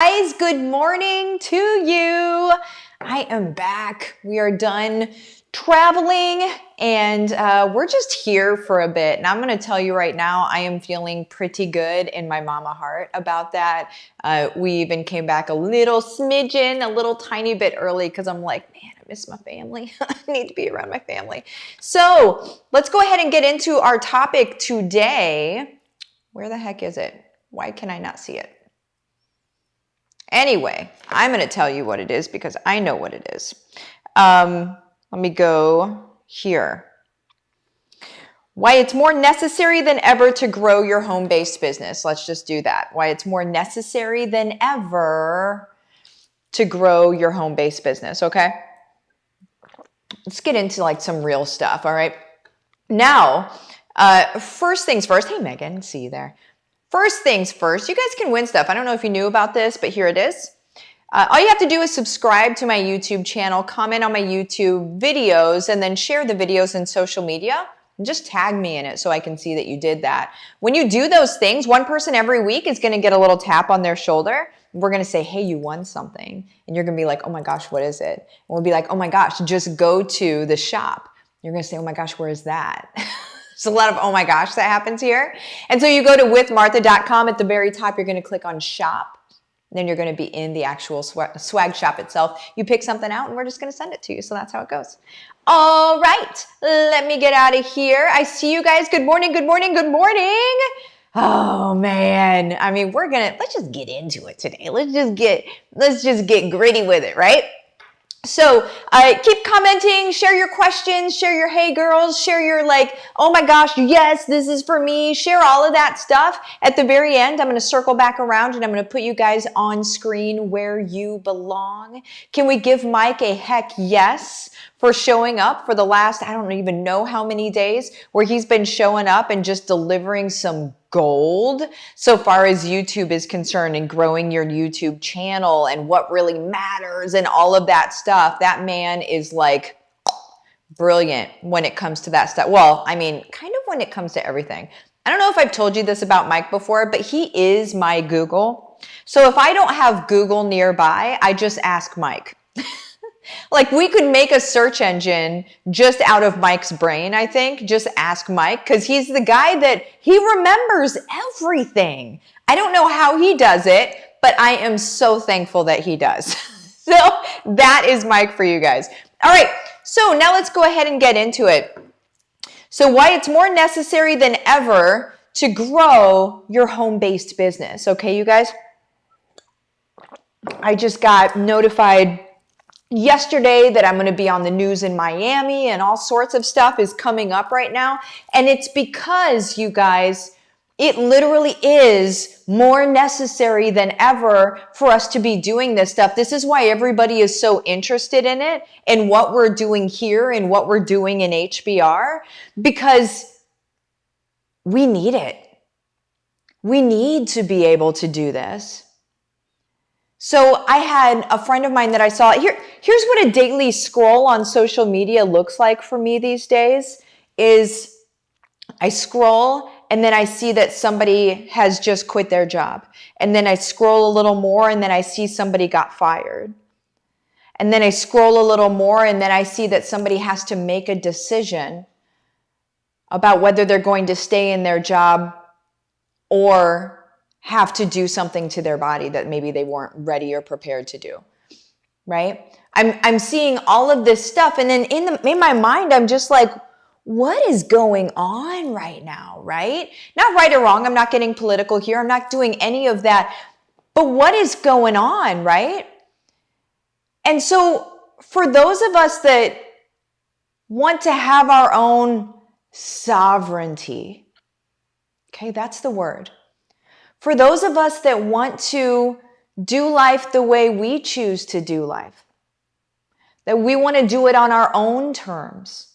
guys, good morning to you. I am back. We are done traveling and we're just here for a bit. And I'm going to tell you right now, I am feeling pretty good in my mama heart about that. We even came back a little smidgen, a little tiny bit early because I'm like, man, I miss my family. I need to be around my family. So let's go ahead and get into our topic today. Where the heck is it? Why can I not see it? Anyway, I'm going to tell you what it is because I know what it is. Let me go here. Why it's more necessary than ever to grow your home-based business. Let's just do that. Why it's more necessary than ever to grow your home-based business, okay? Let's get into like some real stuff, all right? Now, first things first. Hey, Megan, see you there. First things first, you guys can win stuff. I don't know if you knew about this, but here it is. All you have to do is subscribe to my YouTube channel, comment on my YouTube videos, and then share the videos in social media. And just tag me in it so I can see that you did that. When you do those things, one person every week is going to get a little tap on their shoulder. We're going to say, hey, you won something. And you're going to be like, oh my gosh, what is it? And we'll be like, oh my gosh, just go to the shop. You're going to say, oh my gosh, where is that? There's a lot of oh my gosh that happens here. And so you go to withmartha.com. At the very top, you're going to click on shop. Then you're going to be in the actual swag shop itself. You pick something out and we're just going to send it to you. So that's how it goes. All right, let me get out of here. I see you guys. Good morning, good morning, good morning. Oh man. I mean, let's just get into it today. Let's just get gritty with it, right? So keep commenting, share your questions, share your hey girls, share your like, oh my gosh, yes, this is for me. Share all of that stuff. At the very end, I'm going to circle back around and I'm going to put you guys on screen where you belong. Can we give Mike a heck yes for showing up for the last, I don't even know how many days, where he's been showing up and just delivering some gold so far as YouTube is concerned and growing your YouTube channel and what really matters and all of that stuff. That man is like brilliant when it comes to that stuff. Well, I mean, kind of when it comes to everything. I don't know if I've told you this about Mike before, but he is my Google. So if I don't have Google nearby, I just ask Mike. Like we could make a search engine just out of Mike's brain, I think. Just ask Mike because he's the guy that he remembers everything. I don't know how he does it, but I am so thankful that he does. So that is Mike for you guys. All right, so now let's go ahead and get into it. So why it's more necessary than ever to grow your home-based business. Okay, you guys? I just got notified yesterday that I'm going to be on the news in Miami and all sorts of stuff is coming up right now. And it's because, you guys, it literally is more necessary than ever for us to be doing this stuff. This is why everybody is so interested in it and what we're doing here and what we're doing in HBR, because we need it. We need to be able to do this. So I had a friend of mine that I saw here. Here's what a daily scroll on social media looks like for me these days is I scroll and then I see that somebody has just quit their job. And then I scroll a little more and then I see somebody got fired. And then I scroll a little more and then I see that somebody has to make a decision about whether they're going to stay in their job or have to do something to their body that maybe they weren't ready or prepared to do, right? I'm seeing all of this stuff, and then in my mind, I'm just like, what is going on right now, right? Not right or wrong. I'm not getting political here. I'm not doing any of that. But what is going on, right? And so for those of us that want to have our own sovereignty, okay, that's the word. For those of us that want to do life the way we choose to do life, that we want to do it on our own terms,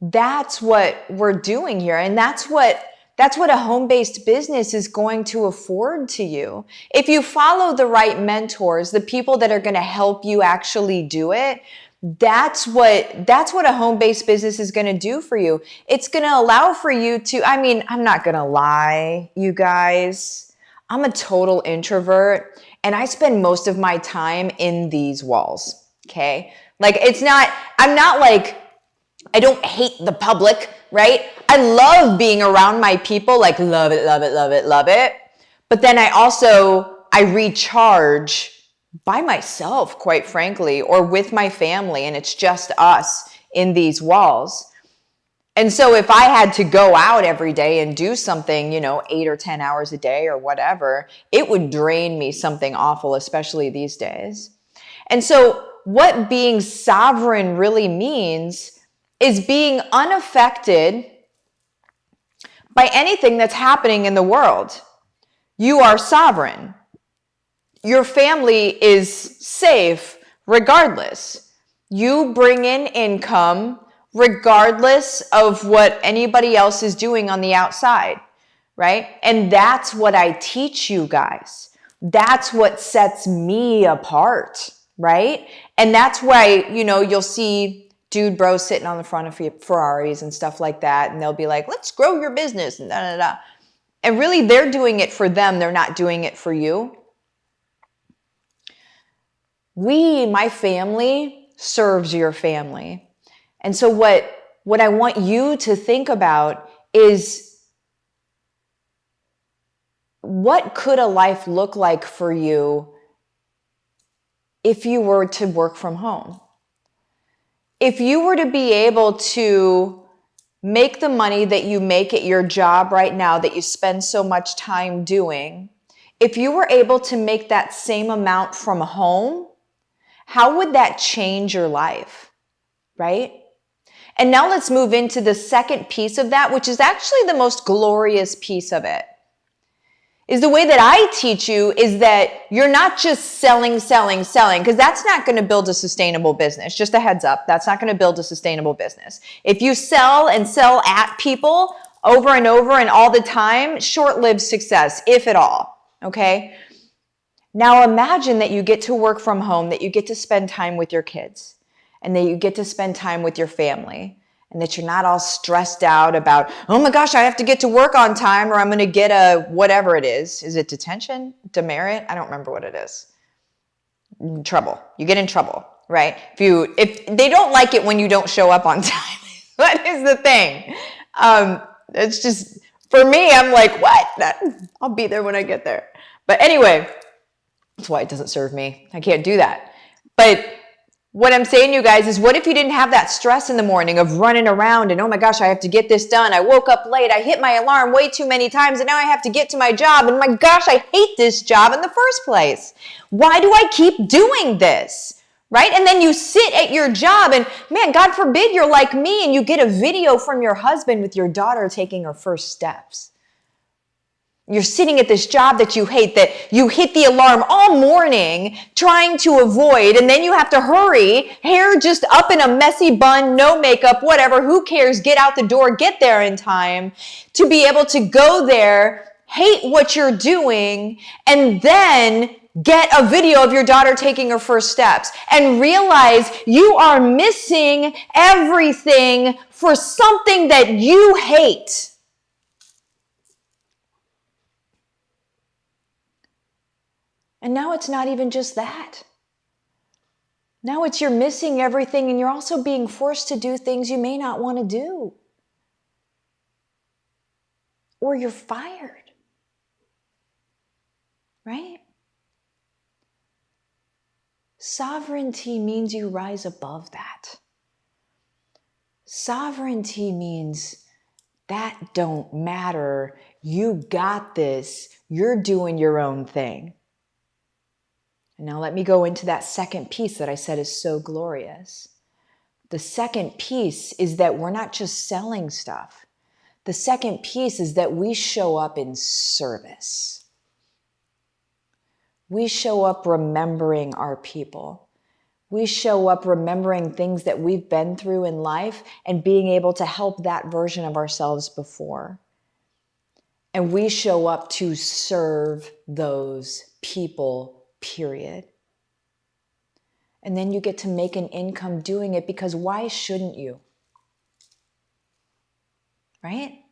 that's what we're doing here. And that's what a home-based business is going to afford to you. If you follow the right mentors, the people that are going to help you actually do it, that's what a home-based business is going to do for you. It's going to allow for you to, I mean, I'm not going to lie, you guys. I'm a total introvert, and I spend most of my time in these walls, okay? Like, I'm not like, I don't hate the public, right? I love being around my people, like love it, love it, love it, love it. But then I recharge by myself, quite frankly, or with my family, and it's just us in these walls. And so if I had to go out every day and do something, 8 or 10 hours a day or whatever, it would drain me something awful, especially these days. And so what being sovereign really means is being unaffected by anything that's happening in the world. You are sovereign. Your family is safe regardless. You bring in income regardless of what anybody else is doing on the outside, right? And that's what I teach you guys. That's what sets me apart, right? And that's why, you'll see dude bros sitting on the front of Ferraris and stuff like that. And they'll be like, let's grow your business and da, da, da. And really, they're doing it for them. They're not doing it for you. My family serves your family. And so what I want you to think about is, what could a life look like for you if you were to work from home? If you were to be able to make the money that you make at your job right now, that you spend so much time doing, if you were able to make that same amount from home, how would that change your life, right? And now let's move into the second piece of that, which is actually the most glorious piece of it. Is the way that I teach you is that you're not just selling, because that's not going to build a sustainable business. Just a heads up, that's not going to build a sustainable business. If you sell and sell at people over and over and all the time, short-lived success, if at all, okay? Now imagine that you get to work from home, that you get to spend time with your kids, and that you get to spend time with your family, and that you're not all stressed out about, oh my gosh, I have to get to work on time, or I'm going to get a whatever it is. Is it detention? Demerit? I don't remember what it is. Trouble. You get in trouble, right? If they don't like it when you don't show up on time. That is the thing. It's just, for me, I'm like, what? I'll be there when I get there. But anyway, that's why it doesn't serve me. I can't do that. But what I'm saying, you guys, is what if you didn't have that stress in the morning of running around and, oh my gosh, I have to get this done. I woke up late. I hit my alarm way too many times, and now I have to get to my job. And my gosh, I hate this job in the first place. Why do I keep doing this? Right? And then you sit at your job and, man, God forbid you're like me and you get a video from your husband with your daughter taking her first steps. You're sitting at this job that you hate, that you hit the alarm all morning trying to avoid, and then you have to hurry, hair just up in a messy bun, no makeup, whatever, who cares, get out the door, get there in time, to be able to go there, hate what you're doing, and then get a video of your daughter taking her first steps and realize you are missing everything for something that you hate. And now it's not even just that. Now it's you're missing everything, and you're also being forced to do things you may not want to do. Or you're fired. Right? Sovereignty means you rise above that. Sovereignty means that don't matter. You got this. You're doing your own thing. And now let me go into that second piece that I said is so glorious. The second piece is that we're not just selling stuff. The second piece is that we show up in service. We show up remembering our people. We show up remembering things that we've been through in life and being able to help that version of ourselves before. And we show up to serve those people, period. And then you get to make an income doing it, because why shouldn't you? Right?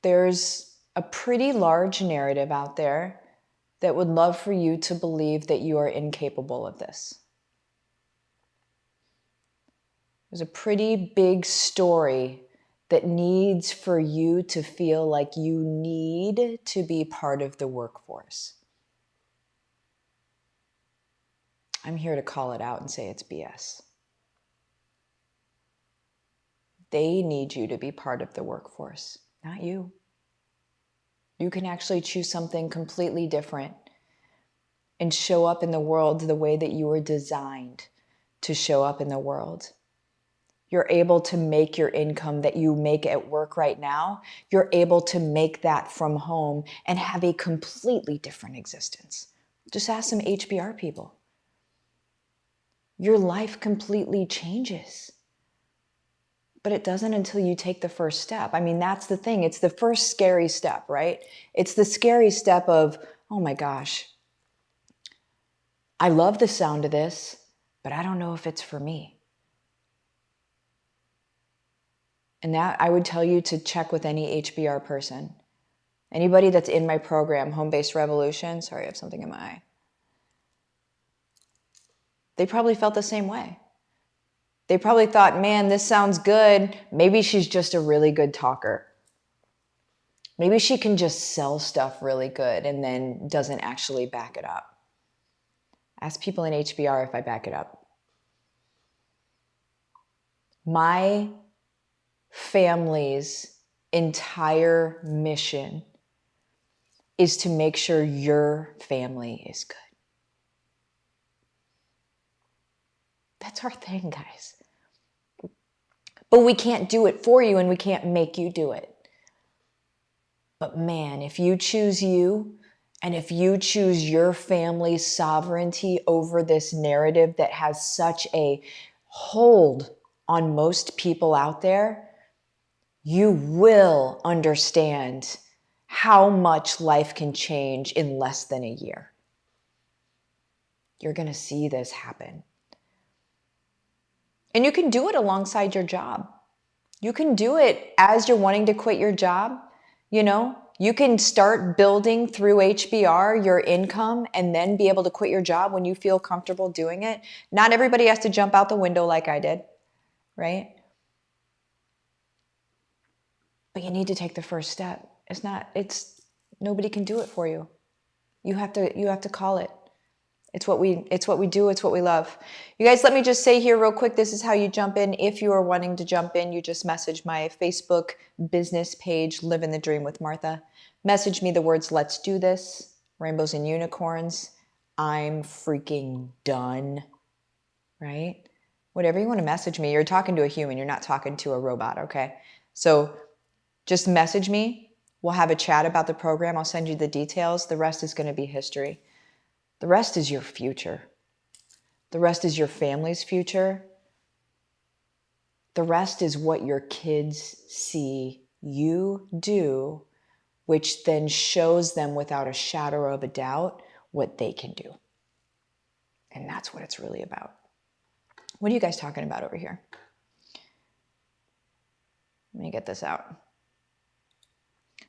there's a pretty large narrative out there that would love for you to believe that you are incapable of this. There's a pretty big story that needs for you to feel like you need to be part of the workforce. I'm here to call it out and say it's BS. They need you to be part of the workforce, not you. You can actually choose something completely different and show up in the world the way that you were designed to show up in the world. You're able to make your income that you make at work right now. You're able to make that from home and have a completely different existence. Just ask some HBR people. Your life completely changes. But it doesn't until you take the first step. I mean, that's the thing. It's the first scary step, right? It's the scary step of, oh my gosh, I love the sound of this, but I don't know if it's for me. And that I would tell you to check with any HBR person. Anybody that's in my program, Home-Based Revolution, sorry, I have something in my eye. They probably felt the same way. They probably thought, man, this sounds good. Maybe she's just a really good talker. Maybe she can just sell stuff really good and then doesn't actually back it up. Ask people in HBR if I back it up. My family's entire mission is to make sure your family is good. That's our thing, guys. But we can't do it for you and we can't make you do it. But man, if you choose you and if you choose your family's sovereignty over this narrative that has such a hold on most people out there, you will understand how much life can change in less than a year. You're going to see this happen. And you can do it alongside your job. You can do it as you're wanting to quit your job. You know, you can start building through HBR your income and then be able to quit your job when you feel comfortable doing it. Not everybody has to jump out the window like I did, right? But you need to take the first step. Nobody can do it for you. You have to call it. It's what we do. It's what we love. You guys, let me just say here real quick, this is how you jump in. If you are wanting to jump in, you just message my Facebook business page, Livin the Dream with Martha. Message me the words, let's do this, rainbows and unicorns. I'm freaking done, right? Whatever you want to message me, you're talking to a human. You're not talking to a robot, okay? So just message me. We'll have a chat about the program. I'll send you the details. The rest is going to be history. The rest is your future. The rest is your family's future. The rest is what your kids see you do, which then shows them without a shadow of a doubt what they can do. And that's what it's really about. What are you guys talking about over here? Let me get this out.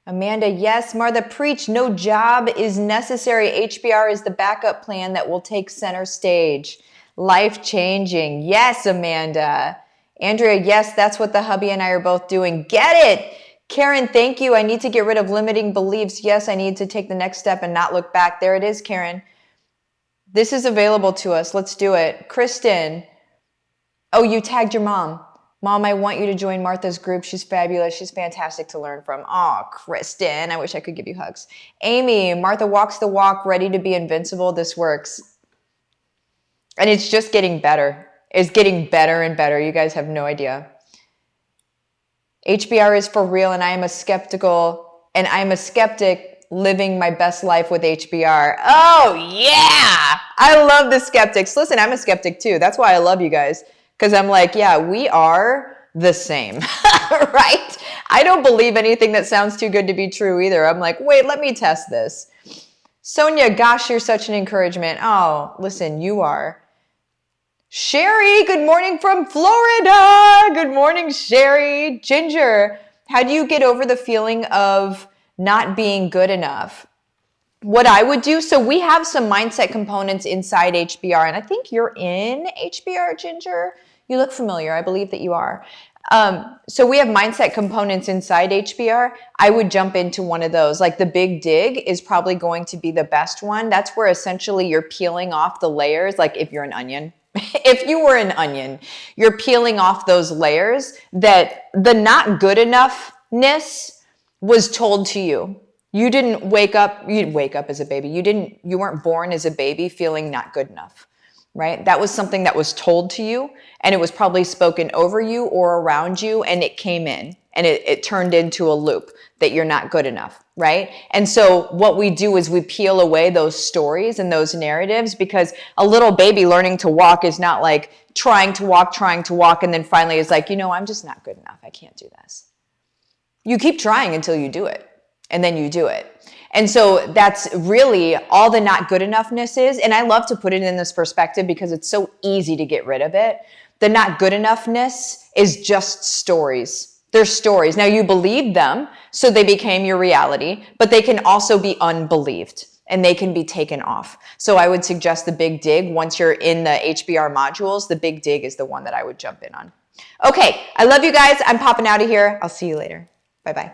Amanda, yes, Martha, preach. No job is necessary. HBR is the backup plan that will take center stage. Life-changing. Yes, Amanda. Andrea, yes, that's what the hubby and I are both doing. Get it. Karen, thank you. I need to get rid of limiting beliefs. Yes, I need to take the next step and not look back. There it is, Karen. This is available to us. Let's do it. Kristen. Oh, you tagged your mom. Mom, I want you to join Martha's group. She's fabulous. She's fantastic to learn from. Oh, Kristen, I wish I could give you hugs. Amy, Martha walks the walk, ready to be invincible. This works. And it's just getting better. It's getting better and better. You guys have no idea. HBR is for real, and I am a skeptic living my best life with HBR. Oh, yeah. I love the skeptics. Listen, I'm a skeptic too. That's why I love you guys. Because I'm like, yeah, we are the same, right? I don't believe anything that sounds too good to be true either. I'm like, wait, let me test this. Sonia, gosh, you're such an encouragement. Oh, listen, you are. Sherry, good morning from Florida. Good morning, Sherry. Ginger, How do you get over the feeling of not being good enough? What I would do, so we have some mindset components inside HBR, and I think you're in HBR, Ginger. You look familiar. I believe that you are. So we have mindset components inside HBR. I would jump into one of those. Like the big dig is probably going to be the best one. That's where essentially you're peeling off the layers. Like if you're an onion, if you were an onion, you're peeling off those layers that the not good enoughness was told to you. You didn't wake up as a baby. You weren't born as a baby feeling not good enough, right? That was something that was told to you, and it was probably spoken over you or around you, and it came in and it turned into a loop that you're not good enough, right? And so what we do is we peel away those stories and those narratives, because a little baby learning to walk is not like trying to walk, and then finally is like, I'm just not good enough. I can't do this. You keep trying until you do it. And then you do it. And so that's really all the not good enoughness is. And I love to put it in this perspective because it's so easy to get rid of it. The not good enoughness is just stories. They're stories. Now you believed them, so they became your reality, but they can also be unbelieved and they can be taken off. So I would suggest the big dig. Once you're in the HBR modules, the big dig is the one that I would jump in on. Okay, I love you guys. I'm popping out of here. I'll see you later. Bye-bye.